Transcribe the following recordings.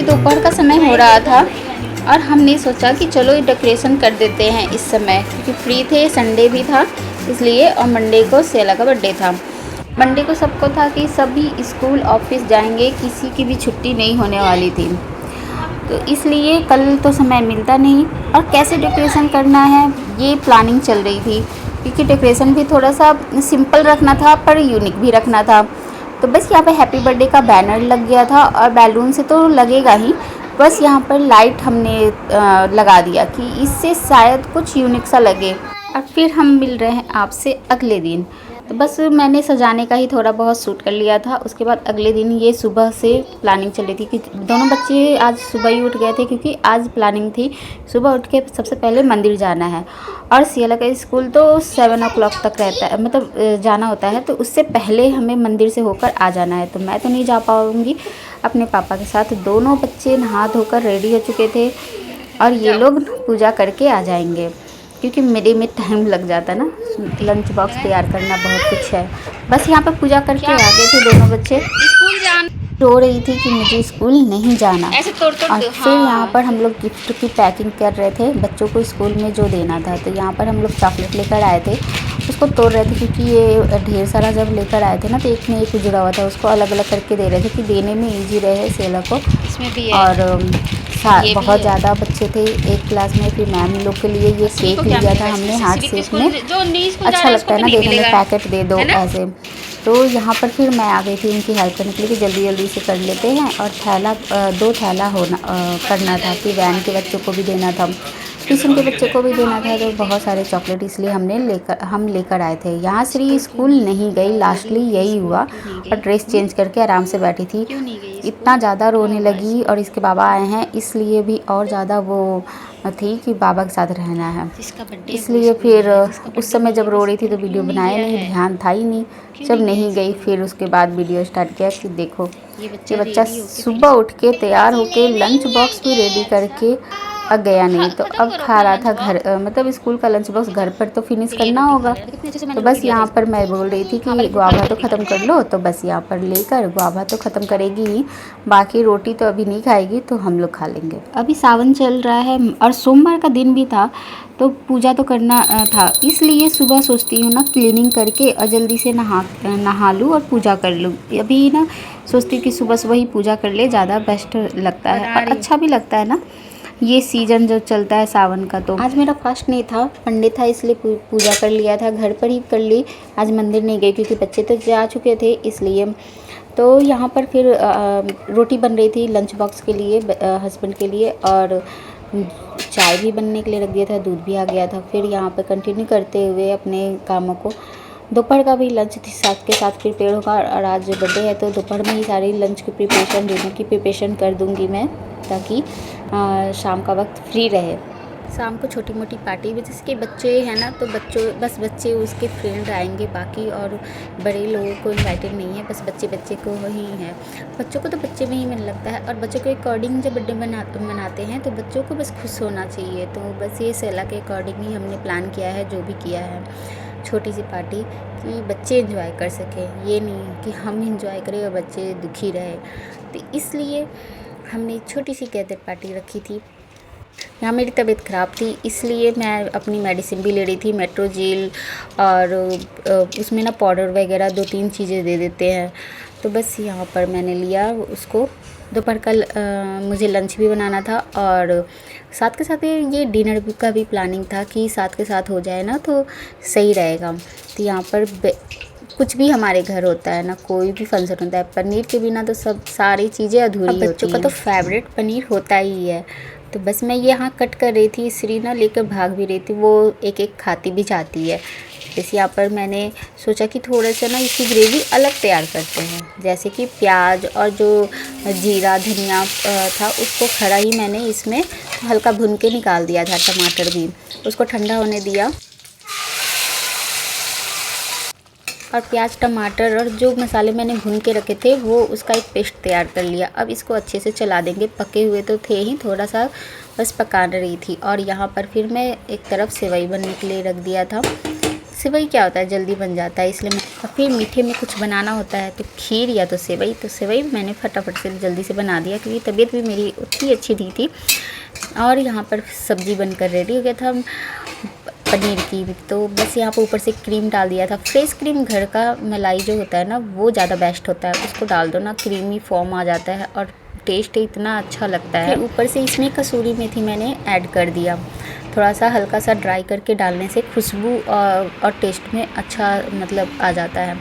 दोपहर का समय हो रहा था और हमने सोचा कि चलो ये डेकोरेशन कर देते हैं इस समय, क्योंकि फ्री थे, संडे भी था इसलिए। और मंडे को सेला का बर्थडे था। मंडे को सबको था कि सभी स्कूल ऑफिस जाएंगे, किसी की भी छुट्टी नहीं होने वाली थी, तो इसलिए कल तो समय मिलता नहीं। और कैसे डेकोरेशन करना है ये प्लानिंग चल रही थी, क्योंकि डेकोरेशन भी थोड़ा सा सिंपल रखना था पर यूनिक भी रखना था। तो बस यहाँ पे हैप्पी बर्थडे का बैनर लग गया था और बैलून से तो लगेगा ही, बस यहाँ पर लाइट हमने लगा दिया कि इससे शायद कुछ यूनिक सा लगे। और फिर हम मिल रहे हैं आपसे अगले दिन। तो बस मैंने सजाने का ही थोड़ा बहुत शूट कर लिया था। उसके बाद अगले दिन ये सुबह से प्लानिंग चल रही थी कि दोनों बच्चे आज सुबह ही उठ गए थे, क्योंकि आज प्लानिंग थी सुबह उठ के सबसे पहले मंदिर जाना है। और सियाला का स्कूल तो 7 o'clock तक रहता है, मतलब जाना होता है, तो उससे पहले हमें मंदिर से होकर आ जाना है। तो मैं तो नहीं जा पाऊँगी अपने पापा के साथ। दोनों बच्चे नहा धोकर रेडी हो चुके थे और ये लोग पूजा करके आ जाएंगे, क्योंकि मेरे में टाइम लग जाता है ना, लंच बॉक्स तैयार करना बहुत कुछ है। बस यहाँ पर पूजा करके आ गए थे दोनों बच्चे। स्कूल रो रही थी कि मुझे स्कूल नहीं जाना। ऐसे तोड़ और फिर यहाँ पर हम लोग गिफ्ट की पैकिंग कर रहे थे बच्चों को स्कूल में जो देना था। तो यहाँ पर हम लोग चॉकलेट लेकर आए थे, उसको तोड़ रहे थे, क्योंकि ये ढेर सारा जब लेकर आए थे ना, तो एक में एक जुड़ा हुआ था, उसको अलग अलग करके दे रहे थे कि देने में ईजी रहे सेला को। इसमें भी है। और बहुत ज़्यादा बच्चे थे एक क्लास में। फिर मैम लोग के लिए ये केक लिया था हमने हार्ट शेप में, अच्छा लगता है ना देखने में, पैकेट दे दो ऐसे। तो यहाँ पर फिर मैं आ गई थी उनकी हेल्प करने के लिए कि जल्दी जल्दी से कर लेते हैं। और थैला 2 थैला होना करना था कि वैन के बच्चों को भी देना था, ट्यूशन के बच्चे को भी देना था। तो बहुत सारे चॉकलेट इसलिए हम लेकर आए थे। यहाँ श्री स्कूल नहीं गई, लास्टली यही हुआ। और ड्रेस चेंज करके आराम से बैठी थी, इतना ज़्यादा रोने लगी। और इसके बाबा आए हैं इसलिए भी और ज़्यादा वो थी कि बाबा के साथ रहना है, इसलिए फिर उस समय जब रो रही थी तो वीडियो बनाया नहीं, ध्यान था ही नहीं। जब नहीं गई फिर उसके बाद वीडियो स्टार्ट किया कि देखो ये बच्चा सुबह उठ के तैयार होके लंच बॉक्स भी रेडी करके अब गया नहीं। तो अब खा रहा था घर, मतलब स्कूल का लंच बॉक्स घर पर तो फिनिश करना होगा। तो बस यहाँ पर मैं बोल रही थी कि गुआवा तो ख़त्म कर लो, तो बस यहाँ पर लेकर गुआवा तो ख़त्म करेगी ही, बाकी रोटी तो अभी नहीं खाएगी, तो हम लोग खा लेंगे। अभी सावन चल रहा है और सोमवार का दिन भी था, तो पूजा तो करना था, इसलिए सुबह सोचती हूँ ना क्लीनिंग करके और जल्दी से नहा लूँ और पूजा कर लूँ। अभी ना सोचती हूँ कि सुबह सुबह ही पूजा कर ले, ज़्यादा बेस्ट लगता है और अच्छा भी लगता है ना, ये सीज़न जो चलता है सावन का। तो आज मेरा फास्ट नहीं था, मंडे था, इसलिए पूजा कर लिया था, घर पर ही कर ली। आज मंदिर नहीं गई क्योंकि बच्चे तो जा चुके थे इसलिए। तो यहाँ पर फिर रोटी बन रही थी लंच बॉक्स के लिए, हस्बैंड के लिए, और चाय भी बनने के लिए रख दिया था, दूध भी आ गया था। फिर यहाँ पर कंटिन्यू करते हुए अपने कामों को, दोपहर का भी लंच साथ के साथ प्रिपेयर होगा। और आज बर्थडे है तो दोपहर में ही सारी लंच की प्रिपरेशन, डिनर की प्रिपरेशन कर दूँगी मैं, ताकि शाम का वक्त फ्री रहे। शाम को छोटी मोटी पार्टी भी, जिसके बच्चे हैं ना, तो बच्चे उसके फ्रेंड आएंगे, बाकी और बड़े लोगों को इनवाइटेड नहीं है, बस बच्चे को ही हैं। बच्चों को तो बच्चे में ही मन लगता है, और बच्चों के अकॉर्डिंग जब बर्थडे मनाते हैं तो बच्चों को बस खुश होना चाहिए। तो बस ये सेला के अकॉर्डिंग ही हमने प्लान किया है, जो भी किया है, छोटी सी पार्टी कि बच्चे एंजॉय कर सकें, ये नहीं कि हम एंजॉय करें और बच्चे दुखी रहे। तो इसलिए हमने छोटी सी गैदर पार्टी रखी थी। यहाँ मेरी तबीयत ख़राब थी, इसलिए मैं अपनी मेडिसिन भी ले रही थी, मेट्रोजेल, और उसमें ना पाउडर वगैरह 2-3 चीज़ें दे देते हैं। तो बस यहाँ पर मैंने लिया उसको। दोपहर का मुझे लंच भी बनाना था, और साथ के साथ ये डिनर का भी प्लानिंग था कि साथ के साथ हो जाए ना तो सही रहेगा। तो यहाँ पर कुछ भी हमारे घर होता है ना, कोई भी फंक्शन होता है, पनीर के बिना तो सब सारी चीज़ें अधूरी होती हैं। बच्चों का तो फेवरेट पनीर होता ही है। तो बस मैं यहाँ कट कर रही थी, श्री ना लेकर भाग भी रही थी, वो एक एक खाती भी जाती है। जैसे यहाँ पर मैंने सोचा कि थोड़ा सा ना इसकी ग्रेवी अलग तैयार करते हैं, जैसे कि प्याज और जो जीरा धनिया था उसको खड़ा ही मैंने इसमें हल्का भून के निकाल दिया था। टमाटर भी उसको ठंडा होने दिया, और प्याज टमाटर और जो मसाले मैंने भून के रखे थे वो उसका एक पेस्ट तैयार कर लिया। अब इसको अच्छे से चला देंगे। पके हुए तो थे ही, थोड़ा सा बस पका रही थी। और यहाँ पर फिर मैं एक तरफ सेवई बनने के लिए रख दिया था। सेवई क्या होता है, जल्दी बन जाता है, इसलिए मैं फिर मीठे में कुछ बनाना होता है तो खीर या तो सेवई मैंने फटाफट से जल्दी से बना दिया, क्योंकि तबीयत भी मेरी उतनी अच्छी नहीं थी। और यहाँ पर सब्ज़ी बनकर रेडी हो गया था पनीर की, तो बस यहाँ पर ऊपर से क्रीम डाल दिया था। फ्रेश क्रीम, घर का मलाई जो होता है ना, वो ज़्यादा बेस्ट होता है, उसको डाल दो ना, क्रीमी फॉर्म आ जाता है और टेस्ट इतना अच्छा लगता है। ऊपर से इसमें कसूरी मेथी मैंने ऐड कर दिया, थोड़ा सा हल्का सा ड्राई करके डालने से खुशबू और टेस्ट में अच्छा मतलब आ जाता है।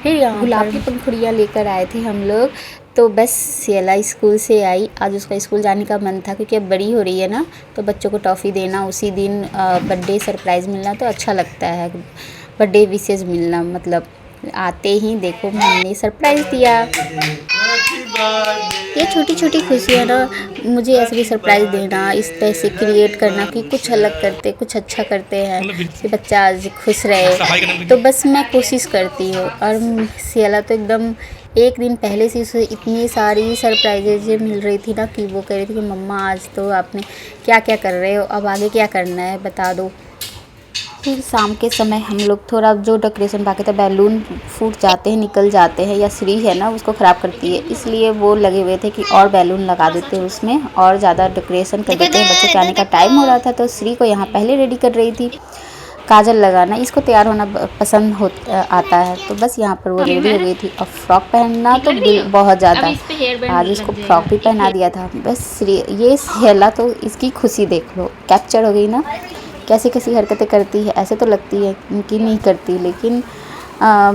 फिर यहाँ गुलाब की पंखुड़ियाँ लेकर आए थे हम लोग, तो बस सियला स्कूल से आई, आज उसका स्कूल जाने का मन था, क्योंकि अब बड़ी हो रही है ना, तो बच्चों को टॉफ़ी देना, उसी दिन बर्थडे सरप्राइज़ मिलना तो अच्छा लगता है, बर्थडे विशेष मिलना, मतलब आते ही देखो मम्मी सरप्राइज़ दिया। ये छोटी छोटी खुशियाँ ना, मुझे ऐसे भी सरप्राइज़ देना, इस तरह से क्रिएट करना कि कुछ अलग करते, कुछ अच्छा करते हैं कि बच्चा आज खुश रहे, तो बस मैं कोशिश करती हूँ। और सियला तो एकदम एक दिन पहले से उसे इतनी सारी सरप्राइजेज मिल रही थी ना, कि वो कह रही थी कि मम्मा आज तो आपने क्या क्या कर रहे हो, अब आगे क्या करना है बता दो। फिर शाम के समय हम लोग थोड़ा जो डेकोरेशन बाकी था, बैलून फूट जाते हैं, निकल जाते हैं, या श्री है ना उसको ख़राब करती है, इसलिए वो लगे हुए थे कि और बैलून लगा देते हैं उसमें और ज़्यादा डेकोरेशन कर देते हैं। बच्चों के आने का टाइम हो रहा था, तो श्री को यहाँ पहले रेडी कर रही थी। काजल लगाना, इसको तैयार होना पसंद आता है, तो बस यहाँ पर वो रेडी हो गई थी। और फ्रॉक पहनना तो बहुत ज़्यादा, आज इसको फ्रॉक भी पहना दिया था। बस श्री, ये सियला तो इसकी खुशी देख लो, कैप्चर हो गई ना, कैसी कैसी हरकतें करती है। ऐसे तो लगती है कि नहीं करती, लेकिन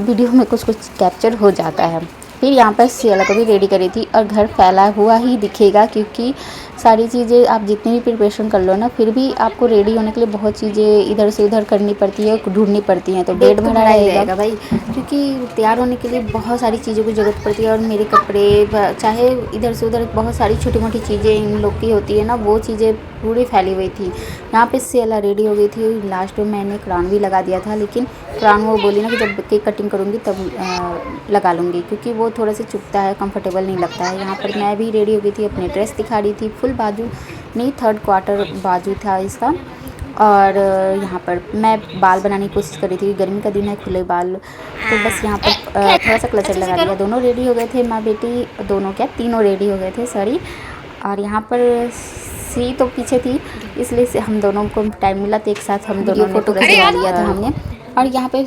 वीडियो में कुछ कुछ कैप्चर हो जाता है। फिर यहाँ पर सियला को भी रेडी करी थी, और घर फैला हुआ ही दिखेगा, क्योंकि सारी चीज़ें आप जितनी भी प्रिपरेशन कर लो ना, फिर भी आपको रेडी होने के लिए बहुत चीज़ें इधर से उधर करनी पड़ती है, ढूंढनी पड़ती हैं, तो डेढ़ भरा रहेगा भाई, क्योंकि तैयार होने के लिए बहुत सारी चीज़ों की ज़रूरत पड़ती है। और मेरे कपड़े, चाहे इधर से उधर बहुत सारी छोटी मोटी चीज़ें इन लोग की होती है ना, वो चीज़ें पूरी फैली हुई थी। यहाँ पे सियला रेडी हो गई थी, लास्ट में मैंने क्राउन भी लगा दिया था, लेकिन क्राउन वो बोली ना कि जब केक कटिंग करूँगी तब लगा लूँगी, क्योंकि वो थोड़ा सा चुभता है, कंफर्टेबल नहीं लगता है। यहाँ पर मैं भी रेडी हो गई थी, अपनी ड्रेस दिखा रही थी, फुल बाजू नहीं, 3rd क्वार्टर बाजू था इसका। और यहाँ पर मैं बाल बनाने की कोशिश कर रही थी, गर्मी का दिन है, खुले बाल, तो बस यहाँ पर थोड़ा सा क्लचर लगा दिया। दोनों रेडी हो गए थे, माँ बेटी दोनों, क्या तीनों रेडी हो गए थे, सॉरी। और यहाँ पर श्री तो पीछे थी, इसलिए से हम दोनों को टाइम मिला तो एक साथ हम दोनों फोटो खिंचवा लिया था हमने। और यहाँ पे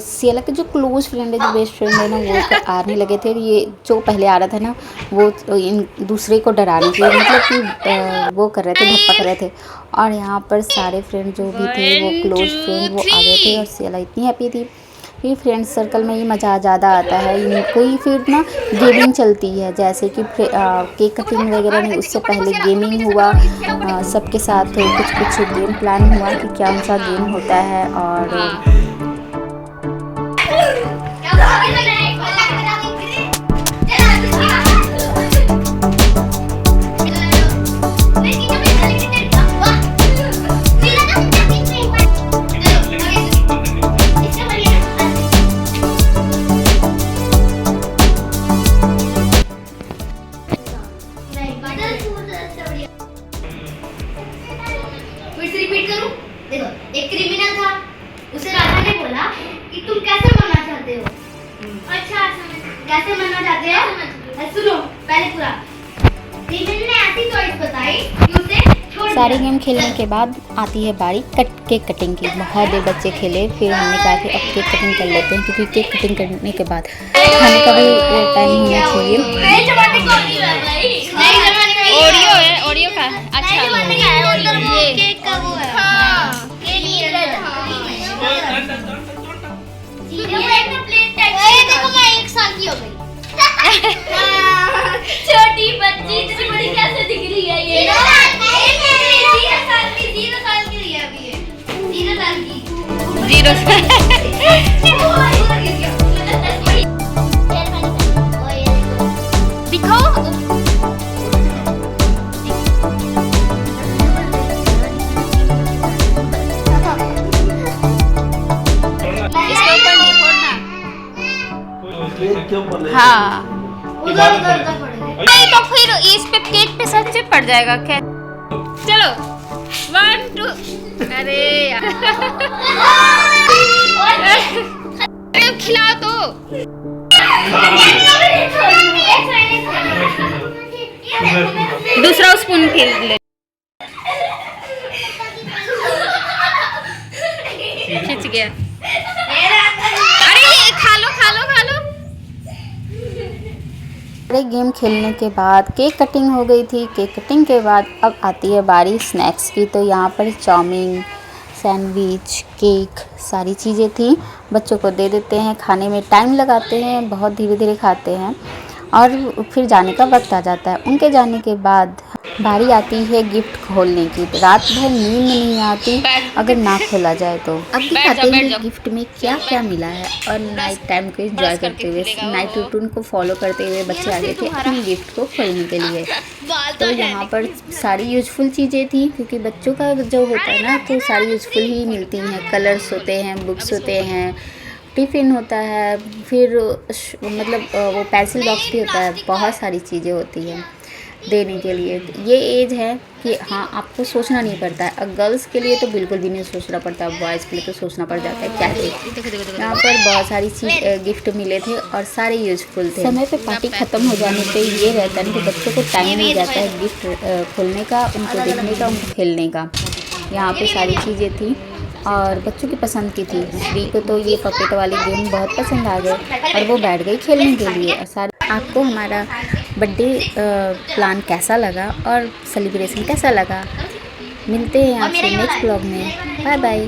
सियला के जो क्लोज फ्रेंड है, जो बेस्ट फ्रेंड है ना, वो आने लगे थे। ये जो पहले आ रहा था ना, वो इन दूसरे को डराने के लिए, मतलब कि वो कर रहे थे, धप्पा कर रहे थे। और यहाँ पर सारे फ्रेंड जो भी थे, वो क्लोज फ्रेंड वो आ गए थे, और सियला इतनी हैप्पी थी। फिर फ्रेंड्स सर्कल में ही मज़ा ज़्यादा आता है। कोई फिर ना गेमिंग चलती है, जैसे कि केक कटिंग वगैरह नहीं, उससे पहले गेमिंग हुआ, सबके साथ कुछ कुछ गेम प्लान हुआ कि क्या उनका गेम होता है। और रिपीट करूं? देखो, एक क्रिमिनल था, उसे राजा ने बोला कि तुम कैसे मरना चाहते हो? अच्छा, कैसे मरना चाहते हो? सुनो पहले पूरा। क्रिमिनल ने ऐसी चॉइस बताई कि उसे छोड़ दिया। सारे गेम खेलने के बाद आती है बारी केक कटिंग की। बहुत देर बच्चे खेले, फिर हमने कहा कि अब केक कटिंग कर लेते हैं, क्योंकि केक कटिंग करने के बाद खाने का भी टाइम होना चाहिए। ओरियो है, ओरियो का अच्छा ये केक का वो है। हां, ये नहीं है। देखो मैं 1 साल की हो गई। छोटी बच्ची इतनी बड़ी कैसे दिख रही है ये? 0 साल की 0 साल की है अभी ये। 0 साल की। 0 साल। दिखाओ। हाँ, नहीं तो फिर इस पे केक पे सच से पड़ जाएगा क्या? चलो 1 2 अरे यार अरे खिलाओ तो दूसरा स्पून फिर ले खिंच गया अरे ये खा लो खा लो खा लो सारे गेम खेलने के बाद केक कटिंग हो गई थी। केक कटिंग के बाद अब आती है बारी स्नैक्स की। तो यहाँ पर चाउमीन, सैंडविच, केक सारी चीज़ें थी। बच्चों को दे देते हैं, खाने में टाइम लगाते हैं, बहुत धीरे धीरे खाते हैं और फिर जाने का वक्त आ जाता है। उनके जाने के बाद बारी आती है गिफ्ट खोलने की। रात भर नींद नहीं आती अगर ना खोला जाए तो। अब दिखाते हैं गिफ्ट में क्या क्या मिला है और नाइट टाइम को एंजॉय करते हुए, नाइट रूटीन को फॉलो करते हुए बच्चे आ गए थे अपने गिफ्ट को खोलने के लिए। तो यहाँ पर सारी यूजफुल चीज़ें थी क्योंकि बच्चों का जो होता है ना तो सारी यूजफुल ही मिलती हैं। कलर्स होते हैं, बुक्स होते हैं, टिफ़िन होता है, फिर मतलब वो पेंसिल बॉक्स भी होता है। बहुत सारी चीज़ें होती हैं देने के लिए। ये एज है कि हाँ आपको सोचना नहीं पड़ता है। और गर्ल्स के लिए तो बिल्कुल भी नहीं सोचना पड़ता, बॉयज़ के लिए तो सोचना पड़ जाता है क्या है। यहाँ पर बहुत सारी चीज़ गिफ्ट मिले थे और सारे यूजफुल थे। समय पे पार्टी ख़त्म हो जाने पे ये रहता है कि बच्चों को टाइम मिल जाता है गिफ्ट खोलने का, उनको देखने का, उनको खेलने का। यहाँ पे सारी चीज़ें थी और बच्चों की पसंद की थी। श्री को तो ये पपेट वाले गेम बहुत पसंद आ गए और वो बैठ गई खेलने के लिए। और आपको हमारा बर्थडे प्लान कैसा लगा और सेलिब्रेशन कैसा लगा? मिलते हैं आपसे नेक्स्ट ब्लॉग में। Bye bye.